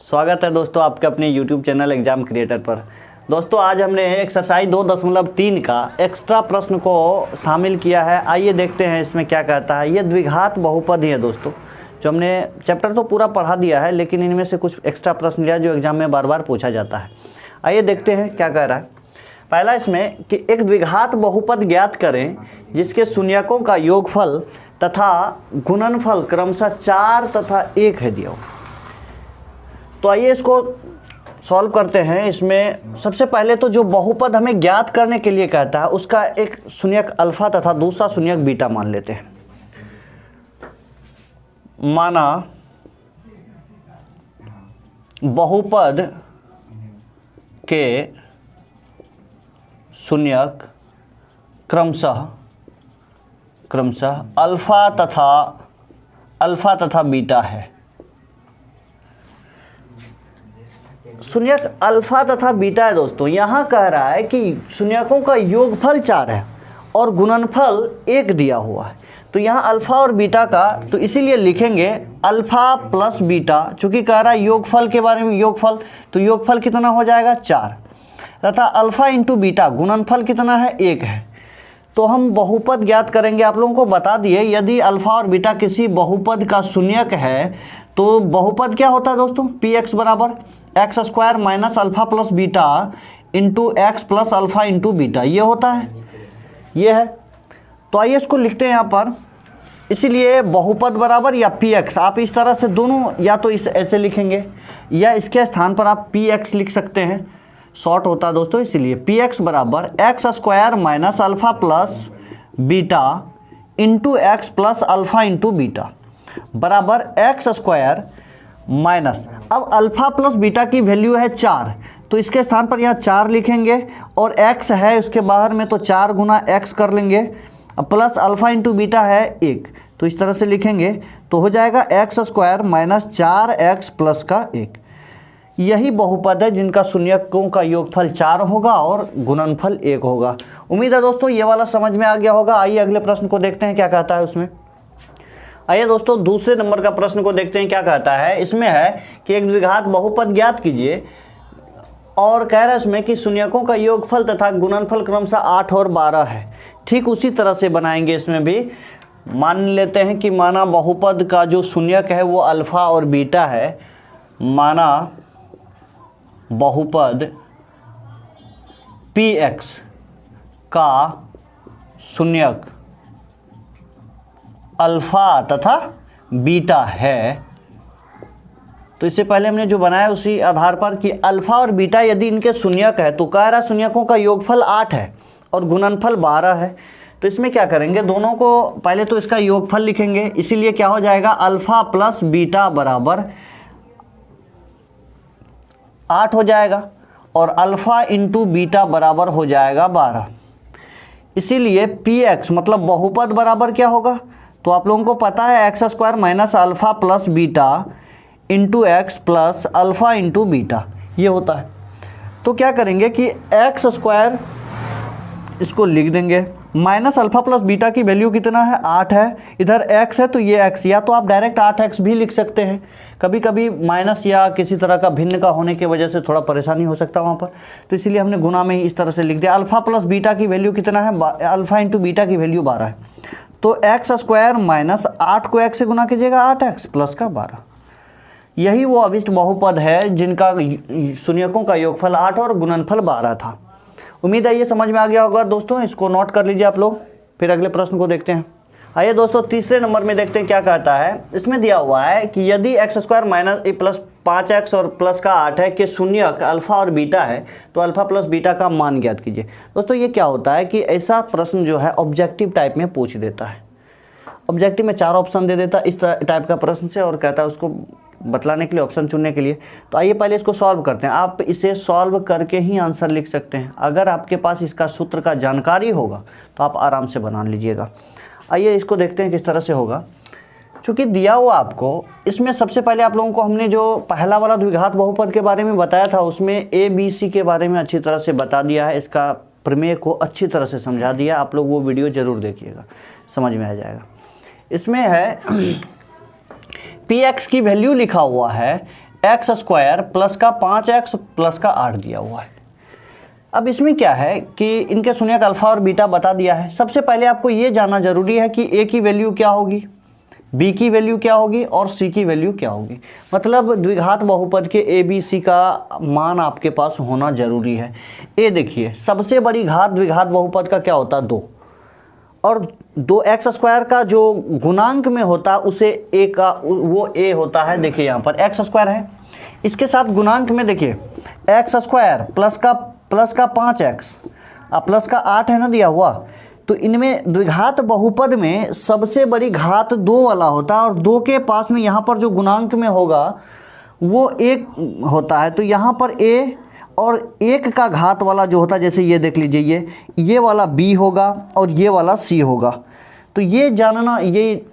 स्वागत है दोस्तों आपके अपने YouTube चैनल एग्जाम क्रिएटर पर। दोस्तों आज हमने एक्सरसाइज 2.3 का एक्स्ट्रा प्रश्न को शामिल किया है। आइए देखते हैं इसमें क्या कहता है। ये द्विघात बहुपद ही है दोस्तों, जो हमने चैप्टर तो पूरा पढ़ा दिया है, लेकिन इनमें से कुछ एक्स्ट्रा प्रश्न लिया जो एग्जाम में बार बार पूछा जाता है। आइए देखते हैं क्या कह रहा है। पहला इसमें कि एक द्विघात बहुपद ज्ञात करें जिसके शून्यकों का योगफल तथा गुणनफल क्रमशः 4 तथा 1 है दिया। तो आइए इसको सॉल्व करते हैं। इसमें सबसे पहले तो जो बहुपद हमें ज्ञात करने के लिए कहता है उसका एक शून्यक अल्फा तथा दूसरा शून्यक बीटा मान लेते हैं। माना बहुपद के शून्यक क्रमशः अल्फा तथा बीटा है। शून्यक अल्फा तथा बीटा है दोस्तों। यहाँ कह रहा है कि शून्यकों का योगफल 4 है और गुणनफल 1 दिया हुआ है। तो यहाँ अल्फा और बीटा का तो इसीलिए लिखेंगे अल्फा प्लस बीटा, चूँकि कह रहा है योगफल के बारे में। योगफल तो योगफल कितना हो जाएगा 4 तथा अल्फा इंटू बीटा गुणनफल कितना है 1 है। तो हम बहुपद ज्ञात करेंगे। आप लोगों को बता दिए यदि अल्फा और बीटा किसी बहुपद का शून्यक है तो बहुपद क्या होता है दोस्तों, पी एक्स बराबर x square minus alpha plus beta into x plus alpha into beta, ये होता है, ये है। तो आइए इसको लिखते हैं यहाँ पर। इसीलिए बहुपद बराबर या पी एक्स, आप इस तरह से दोनों या तो इस ऐसे लिखेंगे या इसके स्थान पर आप पी एक्स लिख सकते हैं, शॉर्ट होता है दोस्तों। इसीलिए पी एक्स बराबर x square minus alpha plus beta into x plus alpha into beta बराबर एक्स स्क्वायर माइनस, अब अल्फा प्लस बीटा की वैल्यू है 4, तो इसके स्थान पर यहाँ 4 लिखेंगे और x है उसके बाहर में तो 4 गुना x कर लेंगे, प्लस अल्फा इंटू बीटा है 1, तो इस तरह से लिखेंगे तो हो जाएगा x square minus 4x plus का 1। यही बहुपद है जिनका शून्यकों का योगफल 4 होगा और गुणनफल 1 होगा। उम्मीद है दोस्तों ये वाला समझ में आ गया होगा। आइए अगले प्रश्न को देखते हैं क्या कहता है उसमें। आइए दोस्तों दूसरे नंबर का प्रश्न को देखते हैं क्या कहता है। इसमें है कि एक द्विघात बहुपद ज्ञात कीजिए और कह रहा है इसमें कि शून्यकों का योगफल तथा गुणनफल क्रमशः 8 और 12 है। ठीक उसी तरह से बनाएंगे। इसमें भी मान लेते हैं कि माना बहुपद का जो शून्यक है वो अल्फा और बीटा है। माना बहुपद पी एक्स का शून्यक अल्फा तथा बीटा है। तो इससे पहले हमने जो बनाया उसी आधार पर कि अल्फा और बीटा यदि इनके शून्यक है तो कह रहा शून्यकों का योगफल 8 है और गुणनफल 12 है। तो इसमें क्या करेंगे, दोनों को पहले तो इसका योगफल लिखेंगे। इसीलिए क्या हो जाएगा अल्फा प्लस बीटा बराबर 8 हो जाएगा और अल्फा इंटू बीटा बराबर हो जाएगा 12। इसीलिए पी एक्स मतलब बहुपद बराबर क्या होगा, तो आप लोगों को पता है x square minus alpha plus beta into x plus alpha into beta, ये होता है। तो क्या करेंगे कि एक्स स्क्वायर इसको लिख देंगे, माइनस अल्फा प्लस बीटा की वैल्यू कितना है 8 है, इधर x है तो ये x, या तो आप डायरेक्ट 8x भी लिख सकते हैं। कभी कभी माइनस या किसी तरह का भिन्न का होने की वजह से थोड़ा परेशानी हो सकता है वहाँ पर, तो इसीलिए हमने गुना में ही इस तरह से लिख दिया। अल्फा प्लस बीटा की वैल्यू कितना है, अल्फा इंटू बीटा की वैल्यू 12 है। तो एक्स स्क्वायर माइनस 8 को x से गुना कीजिएगा 8x प्लस का 12। यही वो अभिष्ट बहुपद है जिनका शून्यकों का योगफल 8 और गुणनफल 12 था। उम्मीद है ये समझ में आ गया होगा दोस्तों, इसको नोट कर लीजिए आप लोग। फिर अगले प्रश्न को देखते हैं। आइए दोस्तों तीसरे नंबर में देखते हैं क्या कहता है। इसमें दिया हुआ है कि यदि x square minus plus 5x और प्लस का 8 है कि शून्यक अल्फा और बीटा है तो अल्फा प्लस बीटा का मान ज्ञात कीजिए। दोस्तों ये क्या होता है कि ऐसा प्रश्न जो है ऑब्जेक्टिव टाइप में पूछ देता है। ऑब्जेक्टिव में 4 ऑप्शन दे देता है इस टाइप का प्रश्न से और कहता है उसको बतलाने के लिए, ऑप्शन चुनने के लिए। तो आइए पहले इसको सॉल्व करते हैं। आप इसे सॉल्व करके ही आंसर लिख सकते हैं। अगर आपके पास इसका सूत्र का जानकारी होगा तो आप आराम से बना लीजिएगा। आइए इसको देखते हैं किस तरह से होगा। चूँकि दिया हुआ आपको इसमें सबसे पहले आप लोगों को हमने जो पहला वाला द्विघात बहुपद के बारे में बताया था उसमें ABC के बारे में अच्छी तरह से बता दिया है। इसका प्रमेय को अच्छी तरह से समझा दिया। आप लोग वो वीडियो ज़रूर देखिएगा, समझ में आ जाएगा। इसमें है पी एक्स की वैल्यू लिखा हुआ है एक्स स्क्वायर प्लस का 5x प्लस का 8 दिया हुआ है। अब इसमें क्या है कि इनके शून्यक अल्फा और बीटा बता दिया है। सबसे पहले आपको ये जानना जरूरी है कि ए की वैल्यू क्या होगी, बी की वैल्यू क्या होगी और सी की वैल्यू क्या होगी। मतलब द्विघात बहुपद के ए बी सी का मान आपके पास होना जरूरी है। ए देखिए, सबसे बड़ी घात द्विघात बहुपद का क्या होता है, 2, और 2x स्क्वायर का जो गुणांक में होता है उसे ए का वो ए होता है। देखिए यहाँ पर एक्स स्क्वायर है, इसके साथ गुणांक में देखिए एक्स स्क्वायर प्लस का 5x प्लस का 8 है ना दिया हुआ। तो इनमें द्विघात बहुपद में सबसे बड़ी घात 2 वाला होता है, और 2 के पास में यहाँ पर जो गुणांक में होगा वो 1 होता है। तो यहाँ पर a और 1 का घात वाला जो होता है, जैसे ये देख लीजिए, ये वाला b होगा और ये वाला c होगा। तो ये जानना, ये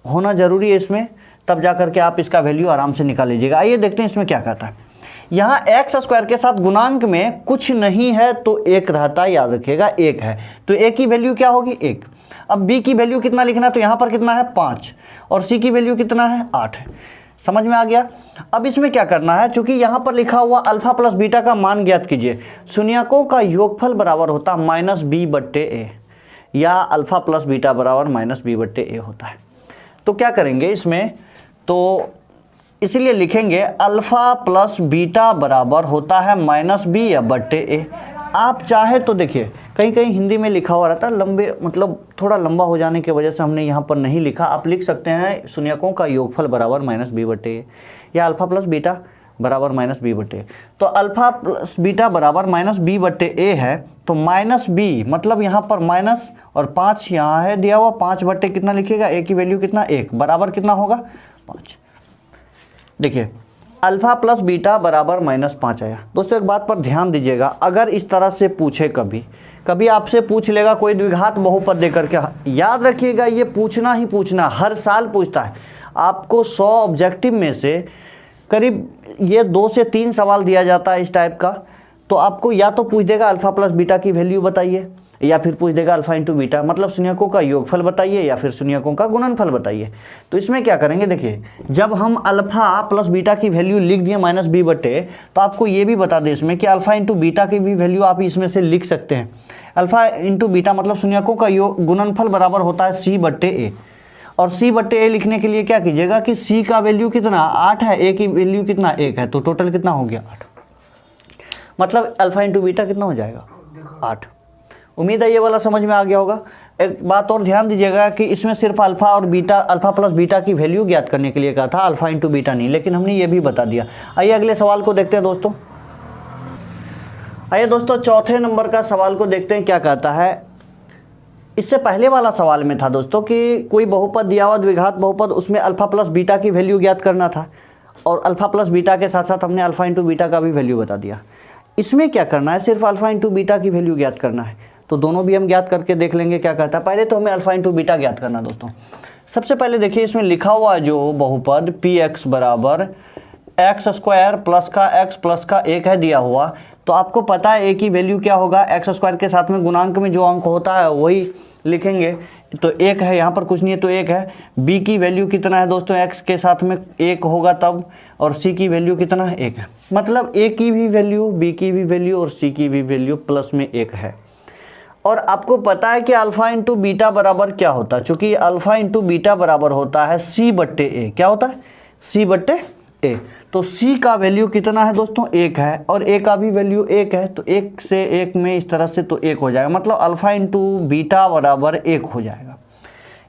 होना ज़रूरी है इसमें, तब जा कर के आप इसका वैल्यू आराम से निकाल लीजिएगा। आइए देखते हैं इसमें क्या कहता है। यहाँ एक्स स्क्वायर के साथ गुणांक में कुछ नहीं है तो 1 रहता है, याद रखिएगा 1 है। तो ए की वैल्यू क्या होगी, 1। अब बी की वैल्यू कितना लिखना है, तो यहाँ पर कितना है 5, और सी की वैल्यू कितना है 8 है। समझ में आ गया। अब इसमें क्या करना है, चूंकि यहाँ पर लिखा हुआ अल्फा प्लस बीटा का मान ज्ञात कीजिए। शून्यकों का योगफल बराबर होता है -b/a, या अल्फा प्लस बीटा बराबर -b/a होता है। तो क्या करेंगे इसमें, तो इसलिए लिखेंगे अल्फ़ा प्लस बीटा बराबर होता है -b/a। आप चाहे तो देखिए, कहीं कहीं हिंदी में लिखा हुआ रहता है लंबे, मतलब थोड़ा लंबा हो जाने की वजह से हमने यहाँ पर नहीं लिखा। आप लिख सकते हैं शून्यकों का योगफल बराबर -b/a, या अल्फ़ा प्लस बीटा बराबर -b/a। तो अल्फ़ा प्लस बीटा बराबर -b/a है, तो -b मतलब यहाँ पर माइनस और 5 यहाँ है दिया हुआ, 5/, कितना लिखिएगा, a की वैल्यू कितना 1, बराबर कितना होगा 5। देखिए अल्फा प्लस बीटा बराबर -5 आया। दोस्तों एक बात पर ध्यान दीजिएगा, अगर इस तरह से पूछे, कभी आपसे पूछ लेगा कोई द्विघात बहुपद देकर के, याद रखिएगा ये पूछना ही पूछना, हर साल पूछता है। आपको 100 ऑब्जेक्टिव में से करीब ये 2 से 3 सवाल दिया जाता है इस टाइप का। तो आपको या तो पूछ देगा अल्फा प्लस बीटा की वैल्यू बताइए, या फिर पूछ देगा अल्फा इंटू बीटा, मतलब शून्यकों का योगफल बताइए, या फिर शून्यकों का गुणनफल बताइए। तो इसमें क्या करेंगे, देखिए जब हम अल्फा प्लस बीटा की वैल्यू लिख दिए -b/a, तो आपको ये भी बता दें इसमें कि अल्फा इंटू बीटा की भी वैल्यू आप इसमें से लिख सकते हैं। अल्फा इंटू बीटा मतलब शून्यकों का गुणनफल बराबर होता है c/a, और c/a लिखने के लिए क्या कीजिएगा कि c का वैल्यू कितना 8 है, a की वैल्यू कितना 1 है, तो टोटल कितना हो गया 8। मतलब अल्फा इंटू बीटा कितना हो जाएगा 8। उम्मीद है ये वाला समझ में आ गया होगा। एक बात और ध्यान दीजिएगा कि इसमें सिर्फ अल्फा और बीटा, अल्फा प्लस बीटा की वैल्यू ज्ञात करने के लिए कहा था, अल्फा इंटू बीटा नहीं, लेकिन हमने ये भी बता दिया। आइए अगले सवाल को देखते हैं दोस्तों। आइए दोस्तों चौथे नंबर का सवाल को देखते हैं क्या कहता है। इससे पहले वाला सवाल में था दोस्तों कि कोई बहुपद दिया हुआ द्विघात बहुपद, उसमें अल्फा प्लस बीटा की वैल्यू ज्ञात करना था, और अल्फा प्लस बीटा के साथ साथ हमने अल्फा इंटू बीटा का भी वैल्यू बता दिया। इसमें क्या करना है, सिर्फ अल्फा इंटू बीटा की वैल्यू ज्ञात करना है। तो दोनों भी हम ज्ञात करके देख लेंगे क्या कहता है। पहले तो हमें अल्फा इंटू बीटा ज्ञात करना दोस्तों। सबसे पहले देखिए इसमें लिखा हुआ जो बहुपद px बराबर एक्स स्क्वायर प्लस का x प्लस का 1 है दिया हुआ, तो आपको पता है a की वैल्यू क्या होगा, एक्स स्क्वायर के साथ में गुणांक में जो अंक होता है वही लिखेंगे। तो 1 है, यहाँ पर कुछ नहीं है तो 1 है। b की वैल्यू कितना है दोस्तों, x के साथ में 1 होगा तब, और c की वैल्यू कितना है 1 है। मतलब a की भी वैल्यु, b की भी वैल्यू और c की भी वैल्यू प्लस में 1 है। और आपको पता है कि अल्फा इंटू बीटा बराबर क्या होता है, चूंकि अल्फा इंटू बीटा बराबर होता है c/a। क्या होता है, c/a। तो c का वैल्यू कितना है दोस्तों 1 है, और a का भी वैल्यू 1 है, तो 1 से 1 में इस तरह से तो 1 हो जाएगा, मतलब अल्फा इंटू बीटा बराबर 1 हो जाएगा।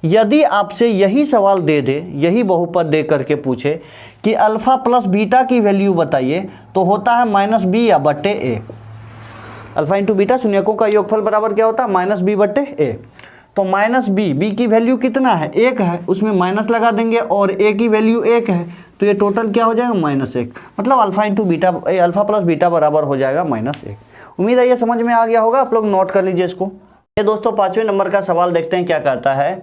यदि आपसे यही सवाल दे दे, यही बहुपद दे करके पूछे कि अल्फा प्लस बीटा की वैल्यू बताइए, तो होता है -b/a। अल्फा इंटू बीटा शून्यकों का योगफल बराबर क्या होता है -b/a। तो -b की वैल्यू कितना है 1 है, उसमें माइनस लगा देंगे, और a की वैल्यू 1 है, तो ये टोटल क्या हो जाएगा -1। मतलब alpha into beta, alpha plus beta बराबर हो जाएगा -1। उम्मीद है ये समझ में आ गया होगा, आप लोग नोट कर लीजिए इसको। ये दोस्तों 5वें नंबर का सवाल देखते हैं क्या कहता है।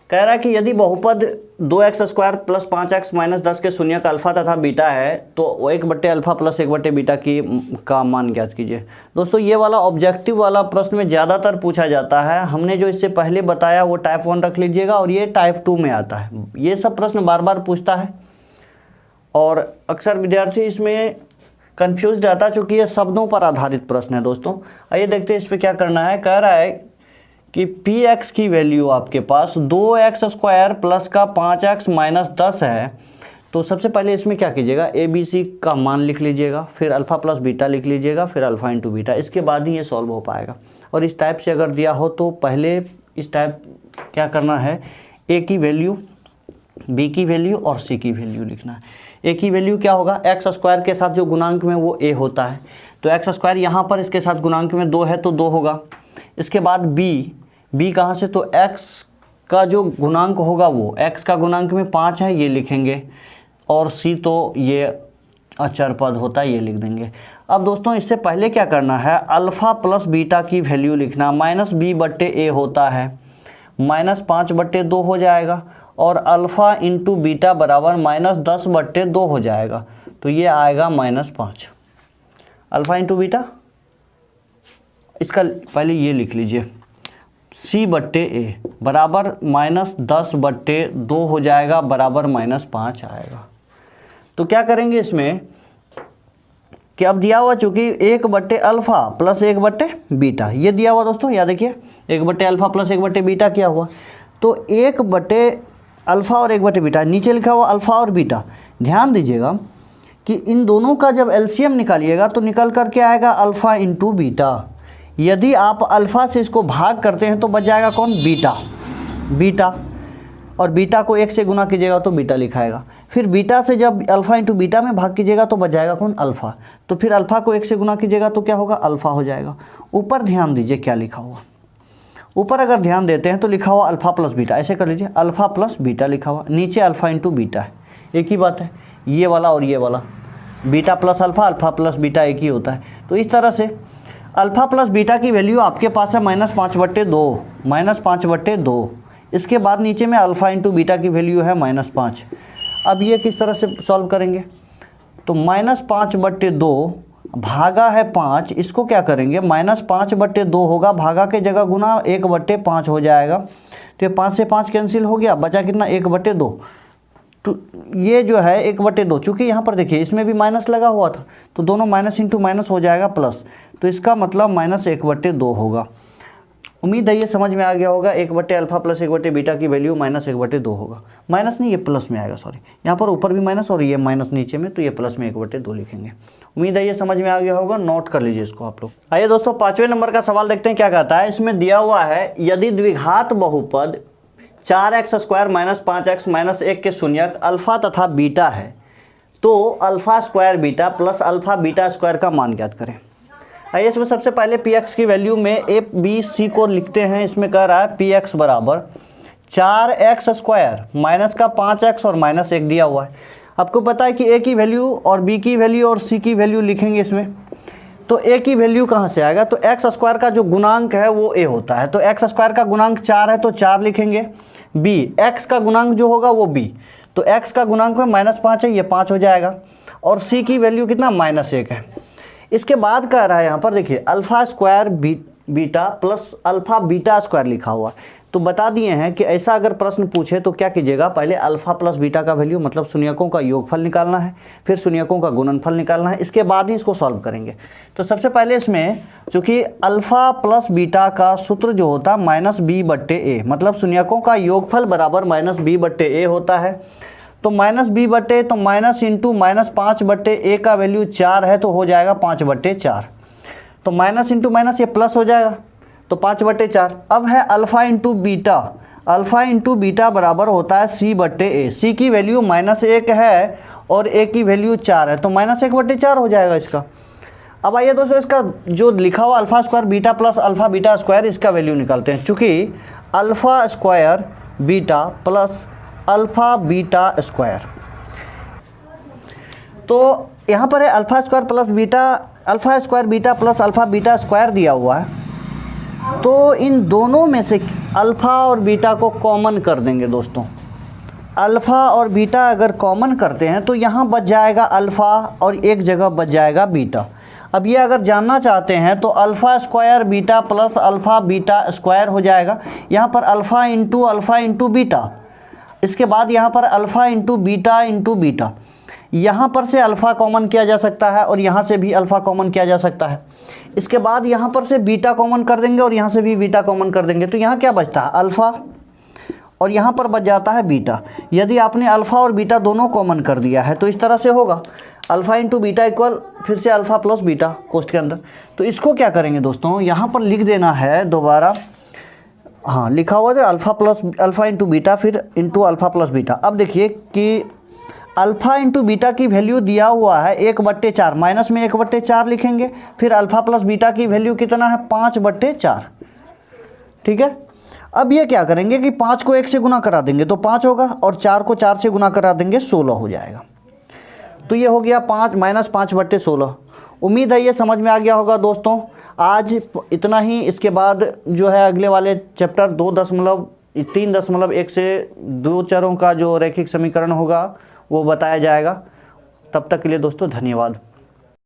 कह रहा है कि यदि बहुपद 2x square plus 5x minus 10 के शून्यक अल्फा तथा बीटा है, तो 1/अल्फा प्लस 1/बीटा का मान ज्ञात कीजिए। दोस्तों ये वाला ऑब्जेक्टिव वाला प्रश्न में ज़्यादातर पूछा जाता है। हमने जो इससे पहले बताया वो टाइप 1 रख लीजिएगा, और ये टाइप 2 में आता है। ये सब प्रश्न बार बार पूछता है, और अक्सर विद्यार्थी इसमें कंफ्यूज रहता चूँकि ये शब्दों पर आधारित प्रश्न है दोस्तों। आइए देखते हैं इस पर क्या करना है। कह रहा है कि पी एक्स की वैल्यू आपके पास 2x² प्लस का 5x माइनस 10 है। तो सबसे पहले इसमें क्या कीजिएगा, ए बी सी का मान लिख लीजिएगा, फिर अल्फ़ा प्लस बीटा लिख लीजिएगा, फिर अल्फ़ा इंटू बीटा। इसके बाद ही ये सॉल्व हो पाएगा। और इस टाइप से अगर दिया हो तो पहले इस टाइप क्या करना है, ए की वैल्यू, बी की वैल्यू और सी की वैल्यू लिखना है। ए की वैल्यू क्या होगा, x² के साथ जो गुणांक में वो a होता है, तो x² यहाँ पर इसके साथ गुणांक में 2 है तो 2 होगा। इसके बाद b कहाँ से, तो x का जो गुणांक होगा वो x का गुणांक में 5 है, ये लिखेंगे। और c तो ये अचर पद होता है, ये लिख देंगे। अब दोस्तों इससे पहले क्या करना है, अल्फ़ा प्लस बीटा की वैल्यू लिखना। -b/a होता है, -5/2 हो जाएगा, और अल्फ़ा इंटू बीटा बराबर -10/2 हो जाएगा। तो ये आएगा -5। अल्फ़ा इंटू बीटा, इसका पहले ये लिख लीजिए, c/a बराबर -10/2 हो जाएगा, बराबर -5 आएगा। तो क्या करेंगे इसमें कि अब दिया हुआ चूँकि 1/अल्फ़ा प्लस 1/बीटा ये दिया हुआ दोस्तों, याद देखिए 1/अल्फ़ा प्लस 1/बीटा क्या हुआ, तो 1/अल्फ़ा और 1/बीटा, नीचे लिखा हुआ अल्फ़ा और बीटा। ध्यान दीजिएगा कि इन दोनों का जब एलसीएम निकालिएगा तो निकल कर के आएगा अल्फ़ा इंटू बीटा। यदि आप अल्फ़ा से इसको भाग करते हैं तो बच जाएगा कौन, बीटा, और बीटा को 1 से गुना कीजिएगा तो बीटा लिखाएगा। फिर बीटा से जब अल्फ़ा इंटू बीटा में भाग कीजिएगा तो बच जाएगा कौन, अल्फ़ा। तो फिर अल्फ़ा को 1 से गुना कीजिएगा तो क्या होगा, अल्फ़ा हो जाएगा। ऊपर ध्यान दीजिए क्या लिखा हुआ, ऊपर अगर ध्यान देते हैं तो लिखा हुआ अल्फ़ा प्लस बीटा, ऐसे कर लीजिए, अल्फ़ा प्लस बीटा लिखा हुआ, नीचे अल्फ़ा इंटू बीटा है, एक ही बात है, ये वाला और ये वाला, beta plus alpha, alpha plus beta एक ही होता है। तो इस तरह से अल्फ़ा प्लस बीटा की वैल्यू आपके पास है -5/2। इसके बाद नीचे में अल्फ़ा इंटू बीटा की वैल्यू है -5। अब ये किस तरह से सॉल्व करेंगे, तो -5/2 भागा है 5, इसको क्या करेंगे, -5/2 होगा, भागा के जगह गुना 1/5 हो जाएगा। तो ये 5 से 5 कैंसिल हो गया, बचा कितना, 1/2। तो ये जो है 1/2, चूँकि यहाँ पर देखिए इसमें भी माइनस लगा हुआ था तो दोनों माइनस इंटू माइनस हो जाएगा प्लस, तो इसका मतलब -1/2 होगा। उम्मीद है ये समझ में आ गया होगा। 1/अल्फ़ा प्लस 1/बीटा की वैल्यू -1/2 होगा, माइनस नहीं ये प्लस में आएगा, सॉरी, यहाँ पर ऊपर भी माइनस और ये माइनस नीचे में, तो ये प्लस में 1/2 लिखेंगे। उम्मीद है ये समझ में आ गया होगा, नोट कर लीजिए इसको आप लोग। आइए दोस्तों 5वें नंबर का सवाल देखते हैं क्या कहता है। इसमें दिया हुआ है, यदि द्विघात बहुपद 4x² - 5x - 1 के शून्यक अल्फ़ा तथा बीटा है तो अल्फ़ा² beta plus alpha beta square का मान ज्ञात करें। आइए इसमें सबसे पहले पी एक्स की वैल्यू में ए बी सी को लिखते हैं। इसमें कह रहा है पी एक्स बराबर 4x² माइनस का 5x और -1 दिया हुआ है। आपको पता है कि ए की वैल्यू और बी की वैल्यू और सी की वैल्यू लिखेंगे इसमें, तो ए की वैल्यू कहाँ से आएगा, तो x² का जो गुणांक है वो ए होता है, तो x² का गुणांक 4 है तो 4 लिखेंगे। बी, x का गुणांक जो होगा वो b, तो x का गुणांक में -5 है, ये 5 हो जाएगा। और c की वैल्यू कितना, -1 है। इसके बाद कह रहा है यहाँ पर देखिए अल्फ़ा² beta plus alpha beta square लिखा हुआ है। तो बता दिए हैं कि ऐसा अगर प्रश्न पूछे तो क्या कीजिएगा, पहले अल्फ़ा प्लस बीटा का वैल्यू मतलब शून्यकों का योगफल निकालना है, फिर शून्यकों का गुणनफल निकालना है, इसके बाद ही इसको सॉल्व करेंगे। तो सबसे पहले इसमें चूँकि अल्फ़ा प्लस बीटा का सूत्र जो होता है -b/a, मतलब शून्यकों का योगफल बराबर -b/a होता है। तो -b/a तो माइनस इंटू -5/a का वैल्यू 4 है तो हो जाएगा 5/4, तो माइनस इंटू माइनस ये प्लस हो जाएगा तो 5/4। अब है alpha into beta, alpha into beta बराबर होता है c/a। c की वैल्यू -1 है और a की वैल्यू 4 है तो -1/4 हो जाएगा इसका। अब आइए दोस्तों इसका जो लिखा हुआ अल्फ़ा² beta plus alpha beta square, इसका वैल्यू निकालते हैं। चूँकि अल्फ़ा² beta plus alpha beta square, तो यहाँ पर है अल्फ़ा² plus beta, अल्फ़ा² beta plus alpha beta square दिया हुआ है। तो इन दोनों में से अल्फ़ा और बीटा को कॉमन कर देंगे दोस्तों। अल्फ़ा और बीटा अगर कॉमन करते हैं तो यहाँ बच जाएगा अल्फ़ा और एक जगह बच जाएगा बीटा। अब ये अगर जानना चाहते हैं तो अल्फ़ा² beta plus alpha beta square हो जाएगा। यहाँ पर अल्फ़ा इंटू बीटा, इसके बाद यहाँ पर अल्फ़ा इंटू बीटा यहाँ पर से अल्फ़ा कॉमन किया जा सकता है और यहाँ से भी अल्फ़ा कॉमन किया जा सकता है। इसके बाद यहाँ पर से बीटा कॉमन कर देंगे और यहाँ से भी बीटा कॉमन कर देंगे, तो यहाँ क्या बचता है अल्फ़ा और यहाँ पर बच जाता है बीटा। यदि आपने अल्फ़ा और बीटा दोनों कॉमन कर दिया है तो इस तरह से होगा अल्फ़ा इंटू बीटा इक्वल फिर से अल्फ़ा प्लस बीटा कोष्ठ के अंदर। तो इसको क्या करेंगे दोस्तों, यहाँ पर लिख देना है दोबारा, हाँ लिखा हुआ है अल्फ़ा इंटू बीटा फिर इंटू अल्फ़ा प्लस बीटा। अब देखिए कि अल्फ़ा इंटू बीटा की वैल्यू दिया हुआ है 1/4, माइनस में 1/4 लिखेंगे, फिर अल्फ़ा प्लस बीटा की वैल्यू कितना है 5/4, ठीक है। अब ये क्या करेंगे कि 5 को 1 से गुना करा देंगे तो 5 होगा और 4 को 4 से गुना करा देंगे 16 हो जाएगा। तो ये हो गया 5 - 5/16। उम्मीद है ये समझ में आ गया होगा दोस्तों। आज इतना ही, इसके बाद जो है अगले वाले चैप्टर 2.3.1 से 2 चरों का जो रैखिक समीकरण होगा वो बताया जाएगा। तब तक के लिए दोस्तों धन्यवाद।